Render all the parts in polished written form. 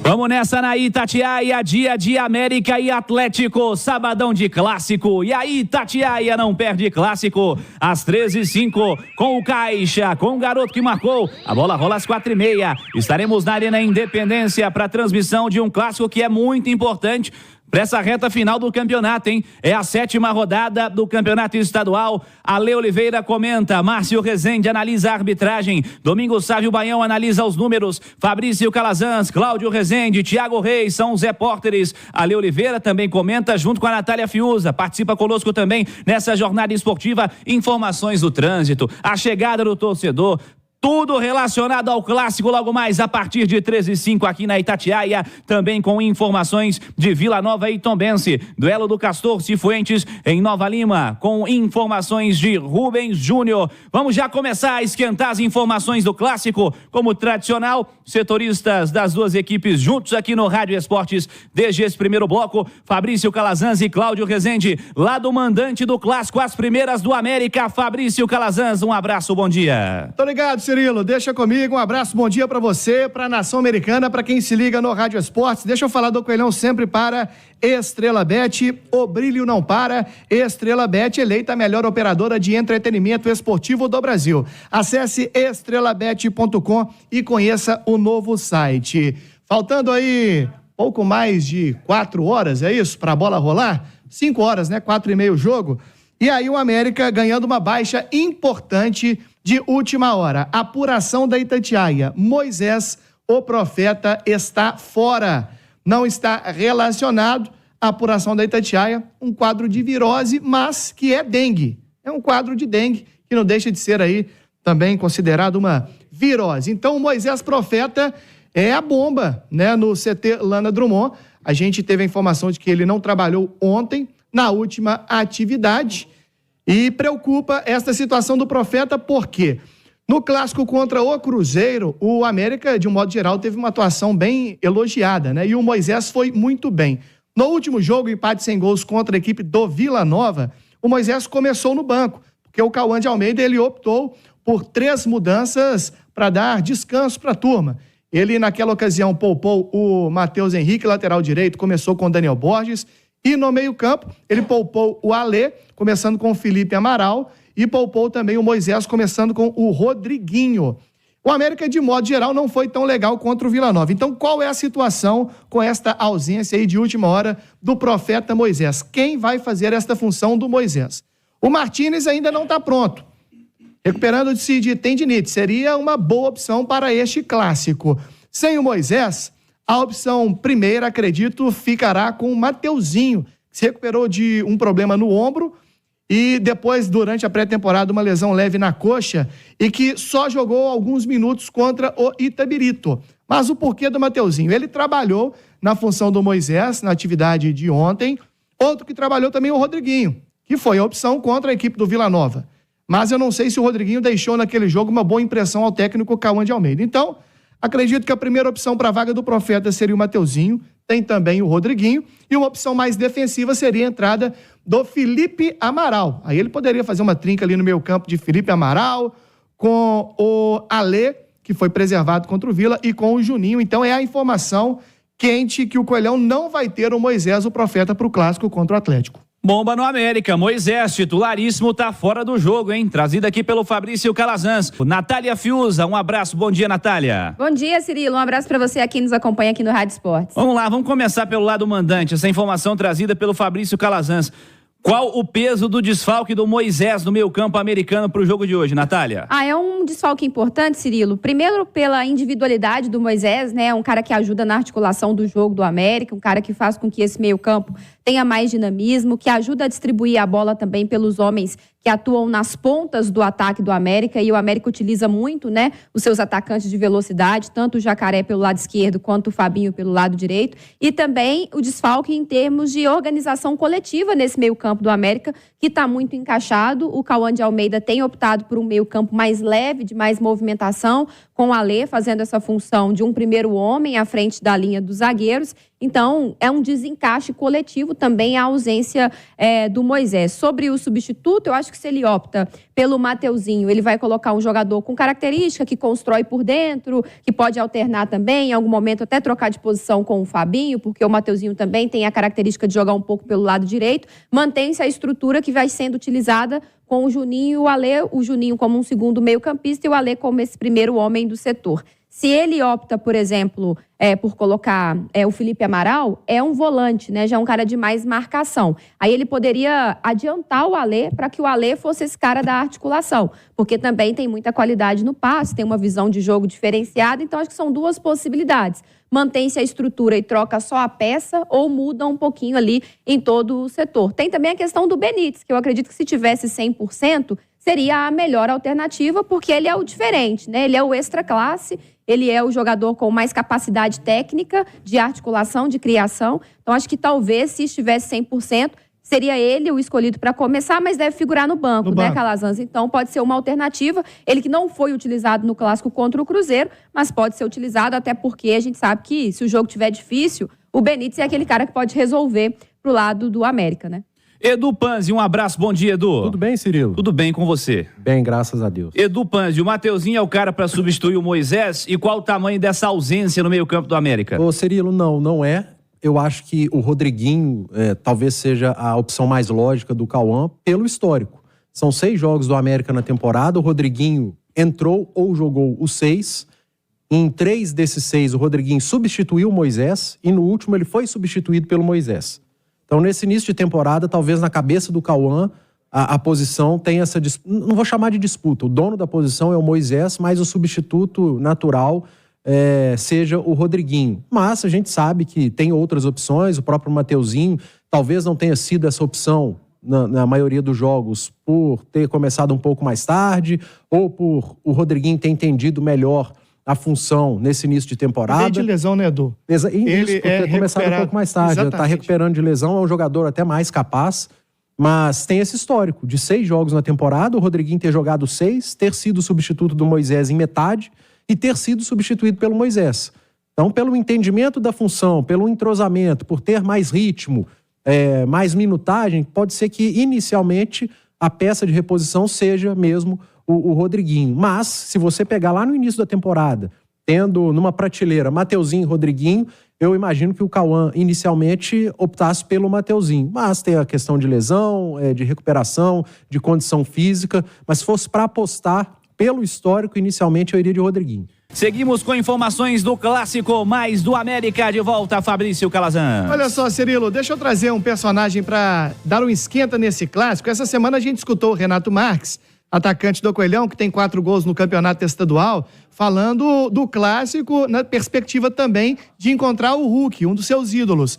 Vamos nessa na Itatiaia, dia de América e Atlético, sabadão de clássico. E a Itatiaia não perde clássico, às 13h05, com o Caixa, com o garoto que marcou. A bola rola às 4h30. Estaremos na Arena Independência para a transmissão de um clássico que é muito importante para essa reta final do campeonato, hein? É a 7ª rodada do campeonato estadual. Ale Oliveira comenta, Márcio Rezende analisa a arbitragem, Domingos Sávio Baião analisa os números, Fabrício Calazans, Cláudio Rezende, Thiago Reis são os repórteres. Ale Oliveira também comenta junto com a Natália Fiuza, participa conosco também nessa jornada esportiva, informações do trânsito, a chegada do torcedor, tudo relacionado ao clássico logo mais a partir de 13h05 aqui na Itatiaia, também com informações de Vila Nova e Tombense, duelo do Castor Cifuentes em Nova Lima, com informações de Rubens Júnior. Vamos já começar a esquentar as informações do clássico, como tradicional, setoristas das duas equipes juntos aqui no Rádio Esportes, desde esse primeiro bloco, Fabrício Calazans e Cláudio Rezende, lá do mandante do clássico, as primeiras do América, Fabrício Calazans, um abraço, bom dia. Tô ligado, Cirilo, deixa comigo, um abraço, bom dia pra você, pra nação americana, pra quem se liga no Rádio Esportes. Deixa eu falar do Coelhão sempre para Estrela Bet, o brilho não para. Estrela Bet, eleita a melhor operadora de entretenimento esportivo do Brasil. Acesse estrelabet.com e conheça o novo site. Faltando aí pouco mais de 4 horas, é isso? Pra bola rolar? 5 horas, né? 4h30 o jogo. E aí o América ganhando uma baixa importante de última hora. Apuração da Itatiaia. Moisés, o profeta, está fora. Não está relacionado à apuração da Itatiaia. Um quadro de virose, mas que é dengue. É um quadro de dengue que não deixa de ser aí também considerado uma virose. Então o Moisés Profeta é a bomba, né? No CT Lana Drummond. A gente teve a informação de que ele não trabalhou ontem na última atividade. E preocupa esta situação do Profeta porque no clássico contra o Cruzeiro, o América, de um modo geral, teve uma atuação bem elogiada, né? E o Moisés foi muito bem. No último jogo, empate sem gols contra a equipe do Vila Nova, o Moisés começou no banco, porque o Cauã de Almeida, ele optou por 3 mudanças para dar descanso para a turma. Ele, naquela ocasião, poupou o Matheus Henrique, lateral direito, começou com o Daniel Borges. E no meio-campo, ele poupou o Alê, começando com o Felipe Amaral, e poupou também o Moisés, começando com o Rodriguinho. O América, de modo geral, não foi tão legal contra o Vila Nova. Então, qual é a situação com esta ausência aí de última hora do Profeta Moisés? Quem vai fazer esta função do Moisés? O Martínez ainda não está pronto. Recuperando-se de tendinite, seria uma boa opção para este clássico. Sem o Moisés, a opção primeira, acredito, ficará com o Mateuzinho, que se recuperou de um problema no ombro e depois, durante a pré-temporada, uma lesão leve na coxa e que só jogou alguns minutos contra o Itabirito. Mas o porquê do Mateuzinho? Ele trabalhou na função do Moisés, na atividade de ontem. Outro que trabalhou também o Rodriguinho, que foi a opção contra a equipe do Vila Nova. Mas eu não sei se o Rodriguinho deixou naquele jogo uma boa impressão ao técnico Cauã de Almeida. Então, acredito que a primeira opção para a vaga do Profeta seria o Mateuzinho, tem também o Rodriguinho, e uma opção mais defensiva seria a entrada do Felipe Amaral. Aí ele poderia fazer uma trinca ali no meio campo de Felipe Amaral, com o Alê, que foi preservado contra o Vila, e com o Juninho. Então é a informação quente que o Coelhão não vai ter o Moisés, o Profeta, para o clássico contra o Atlético. Bomba no América, Moisés, titularíssimo, tá fora do jogo, hein? Trazido aqui pelo Fabrício Calazans. Natália Fiuza, um abraço, bom dia, Natália. Bom dia, Cirilo, um abraço pra você aqui, nos acompanha aqui no Rádio Esportes. Vamos lá, vamos começar pelo lado mandante, essa informação trazida pelo Fabrício Calazans. Qual o peso do desfalque do Moisés no meio-campo americano para o jogo de hoje, Natália? É um desfalque importante, Cirilo. Primeiro, pela individualidade do Moisés, né? Um cara que ajuda na articulação do jogo do América, um cara que faz com que esse meio-campo tenha mais dinamismo, que ajuda a distribuir a bola também pelos homens que atuam nas pontas do ataque do América, e o América utiliza muito, né, os seus atacantes de velocidade, tanto o Jacaré pelo lado esquerdo quanto o Fabinho pelo lado direito, e também o desfalque em termos de organização coletiva nesse meio-campo do América, que está muito encaixado. O Cauã de Almeida tem optado por um meio-campo mais leve, de mais movimentação, com o Alê fazendo essa função de um primeiro homem à frente da linha dos zagueiros. Então, é um desencaixe coletivo também a ausência do Moisés. Sobre o substituto, eu acho que se ele opta pelo Mateuzinho, ele vai colocar um jogador com característica, que constrói por dentro, que pode alternar também, em algum momento até trocar de posição com o Fabinho, porque o Mateuzinho também tem a característica de jogar um pouco pelo lado direito. Mantém-se a estrutura que vai sendo utilizada com o Juninho e o Alê, o Juninho como um segundo meio-campista e o Alê como esse primeiro homem do setor. Se ele opta, por exemplo, por colocar o Felipe Amaral, é um volante, né? Já é um cara de mais marcação. Aí ele poderia adiantar o Alê para que o Alê fosse esse cara da articulação, porque também tem muita qualidade no passe, tem uma visão de jogo diferenciada, então acho que são duas possibilidades. Mantém-se a estrutura e troca só a peça ou muda um pouquinho ali em todo o setor. Tem também a questão do Benítez, que eu acredito que se tivesse 100%, seria a melhor alternativa, porque ele é o diferente, né? Ele é o extra classe, ele é o jogador com mais capacidade técnica de articulação, de criação. Então, acho que talvez, se estivesse 100%, seria ele o escolhido para começar, mas deve figurar no banco, né, Calazans? Então, pode ser uma alternativa. Ele que não foi utilizado no clássico contra o Cruzeiro, mas pode ser utilizado, até porque a gente sabe que, se o jogo estiver difícil, o Benítez é aquele cara que pode resolver pro lado do América, né? Edu Panzi, um abraço, bom dia, Edu. Tudo bem, Cirilo? Tudo bem com você? Bem, graças a Deus. Edu Panzi, o Mateuzinho é o cara para substituir o Moisés, e qual o tamanho dessa ausência no meio-campo do América? Ô, Cirilo, não é. Eu acho que o Rodriguinho talvez seja a opção mais lógica do Cauã pelo histórico. São 6 jogos do América na temporada, o Rodriguinho entrou ou jogou os 6. Em 3 desses 6, o Rodriguinho substituiu o Moisés, e no último ele foi substituído pelo Moisés. Então, nesse início de temporada, talvez na cabeça do Cauã, a posição tem essa... Não vou chamar de disputa. O dono da posição é o Moisés, mas o substituto natural seja o Rodriguinho. Mas a gente sabe que tem outras opções. O próprio Mateuzinho talvez não tenha sido essa opção na maioria dos jogos por ter começado um pouco mais tarde ou por o Rodriguinho ter entendido melhor a função nesse início de temporada. Veio de lesão, né, Edu? Ele ter começado um pouco mais tarde. Está recuperando de lesão, é um jogador até mais capaz, mas tem esse histórico de 6 jogos na temporada, o Rodriguinho ter jogado 6, ter sido substituto do Moisés em metade e ter sido substituído pelo Moisés. Então, pelo entendimento da função, pelo entrosamento, por ter mais ritmo, mais minutagem, pode ser que inicialmente a peça de reposição seja mesmo o Rodriguinho. Mas, se você pegar lá no início da temporada, tendo numa prateleira Mateuzinho e Rodriguinho, eu imagino que o Cauã inicialmente optasse pelo Mateuzinho. Mas tem a questão de lesão, de recuperação, de condição física. Mas se fosse para apostar pelo histórico, inicialmente eu iria de Rodriguinho. Seguimos com informações do Clássico, mais do América. De volta, Fabrício Calazans. Olha só, Cirilo, deixa eu trazer um personagem para dar um esquenta nesse Clássico. Essa semana a gente escutou o Renato Marques, atacante do Coelhão, que tem 4 gols no campeonato estadual, falando do Clássico na perspectiva também de encontrar o Hulk, um dos seus ídolos.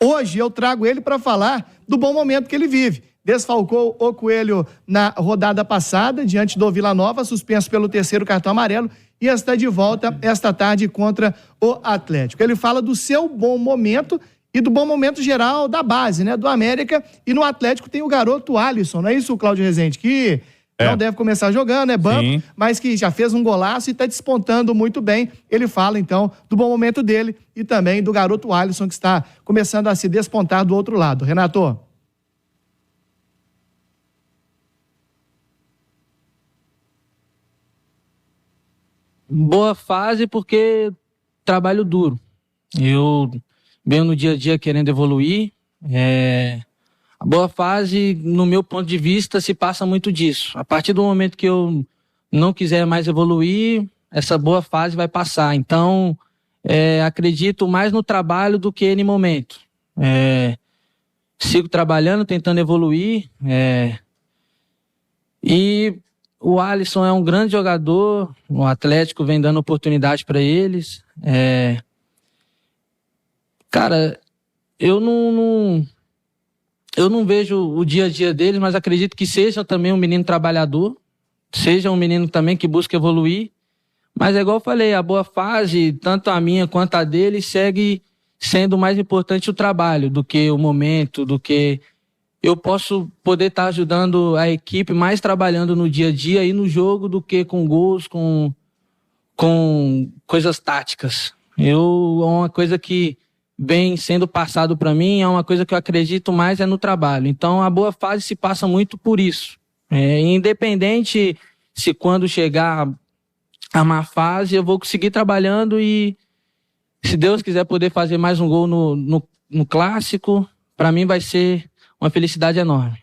Hoje eu trago ele para falar do bom momento que ele vive. Desfalcou o Coelho na rodada passada, diante do Vila Nova, suspenso pelo 3º cartão amarelo, e está de volta esta tarde contra o Atlético. Ele fala do seu bom momento e do bom momento geral da base, né, do América, e no Atlético tem o garoto Alisson, não é isso, Cláudio Rezende, que não deve começar jogando, é banco, sim, mas que já fez um golaço e está despontando muito bem. Ele fala, então, do bom momento dele e também do garoto Alisson, que está começando a se despontar do outro lado. Renato? Boa fase porque trabalho duro. Eu venho no dia a dia querendo evoluir. A boa fase, no meu ponto de vista, se passa muito disso. A partir do momento que eu não quiser mais evoluir, essa boa fase vai passar. Então, acredito mais no trabalho do que no momento. Sigo trabalhando, tentando evoluir. E o Alisson é um grande jogador, o Atlético vem dando oportunidade para eles. Cara, eu não vejo o dia a dia deles, mas acredito que seja também um menino trabalhador, seja um menino também que busca evoluir. Mas é igual eu falei, a boa fase, tanto a minha quanto a dele, segue sendo mais importante o trabalho do que o momento, do que eu posso poder estar ajudando a equipe mais trabalhando no dia a dia e no jogo do que com gols, com coisas táticas. Uma coisa que vem sendo passado para mim, é uma coisa que eu acredito mais no trabalho. Então, a boa fase se passa muito por isso. Independente se quando chegar a má fase, eu vou conseguir trabalhando e, se Deus quiser poder fazer mais um gol no Clássico, para mim vai ser uma felicidade enorme.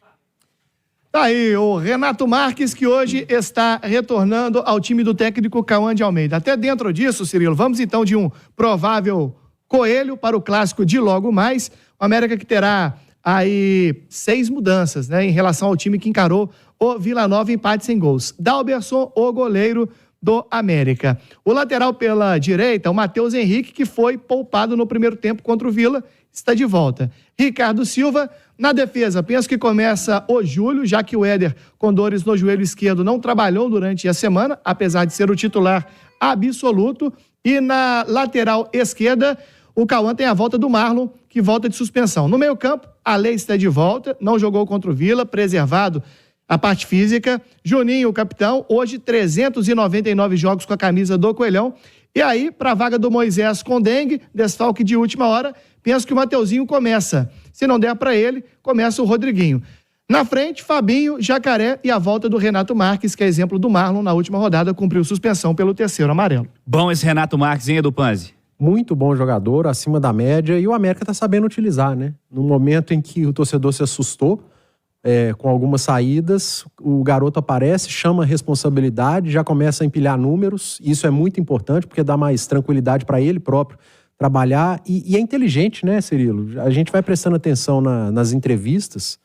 Tá aí o Renato Marques, que hoje está retornando ao time do técnico Cauã de Almeida. Até dentro disso, Cirilo, vamos então de um provável coelho para o Clássico de logo mais. O América que terá aí 6 mudanças, né, em relação ao time que encarou o Vila Nova, empate sem gols. Dalberson, o goleiro do América. O lateral pela direita, o Matheus Henrique, que foi poupado no primeiro tempo contra o Vila, está de volta. Ricardo Silva, na defesa, penso que começa o Júlio, já que o Éder, com dores no joelho esquerdo, não trabalhou durante a semana, apesar de ser o titular absoluto. E na lateral esquerda, o Cauã tem a volta do Marlon, que volta de suspensão. No meio-campo, a Lei está de volta, não jogou contra o Vila, preservado a parte física. Juninho, o capitão, hoje 399 jogos com a camisa do Coelhão. E aí, para a vaga do Moisés com dengue, desfalque de última hora, penso que o Mateuzinho começa. Se não der para ele, começa o Rodriguinho. Na frente, Fabinho, Jacaré e a volta do Renato Marques, que é exemplo do Marlon, na última rodada, cumpriu suspensão pelo 3º amarelo. Bom esse Renato Marques, hein, Edu Panzi? Muito bom jogador, acima da média, e o América tá sabendo utilizar, né? No momento em que o torcedor se assustou com algumas saídas, o garoto aparece, chama a responsabilidade, já começa a empilhar números. Isso é muito importante, porque dá mais tranquilidade para ele próprio trabalhar. E é inteligente, né, Cirilo? A gente vai prestando atenção nas entrevistas.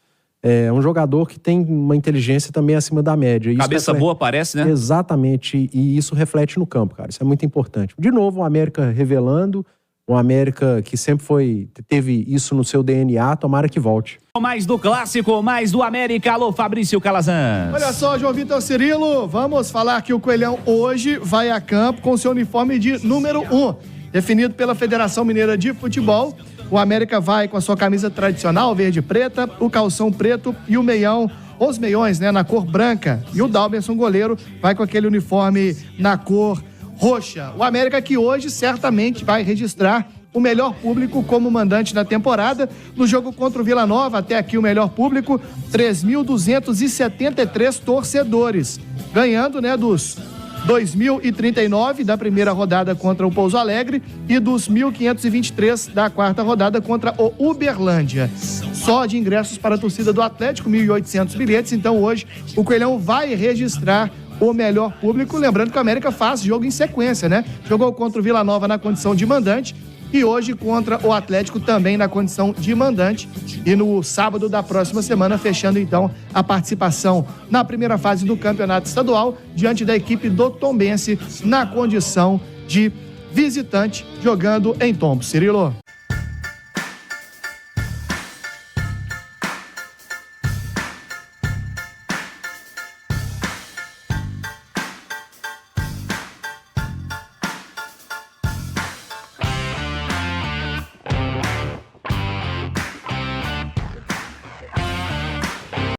É um jogador que tem uma inteligência também acima da média. Cabeça boa, parece, né? Exatamente, e isso reflete no campo, cara. Isso é muito importante. De novo, o América revelando, o América que sempre teve isso no seu DNA, tomara que volte. Mais do Clássico, mais do América. Alô, Fabrício Calazans. Olha só, João Vitor, Cirilo, vamos falar que o Coelhão hoje vai a campo com seu uniforme de número 1, definido pela Federação Mineira de Futebol. O América vai com a sua camisa tradicional, verde e preta, o calção preto e o meião, os meiões, né, na cor branca. E o Dalberson, goleiro, vai com aquele uniforme na cor roxa. O América que hoje certamente vai registrar o melhor público como mandante na temporada. No jogo contra o Vila Nova, até aqui o melhor público, 3.273 torcedores. Ganhando, né, dos 2.039 da primeira rodada contra o Pouso Alegre e dos 1.523 da quarta rodada contra o Uberlândia. Só de ingressos para a torcida do Atlético, 1.800 bilhetes. Então hoje o Coelhão vai registrar o melhor público. Lembrando que o América faz jogo em sequência, né? Jogou contra o Vila Nova na condição de mandante e hoje contra o Atlético também na condição de mandante. E no sábado da próxima semana, fechando então a participação na primeira fase do campeonato estadual, diante da equipe do Tombense, na condição de visitante, jogando em Tombos. Cirilo.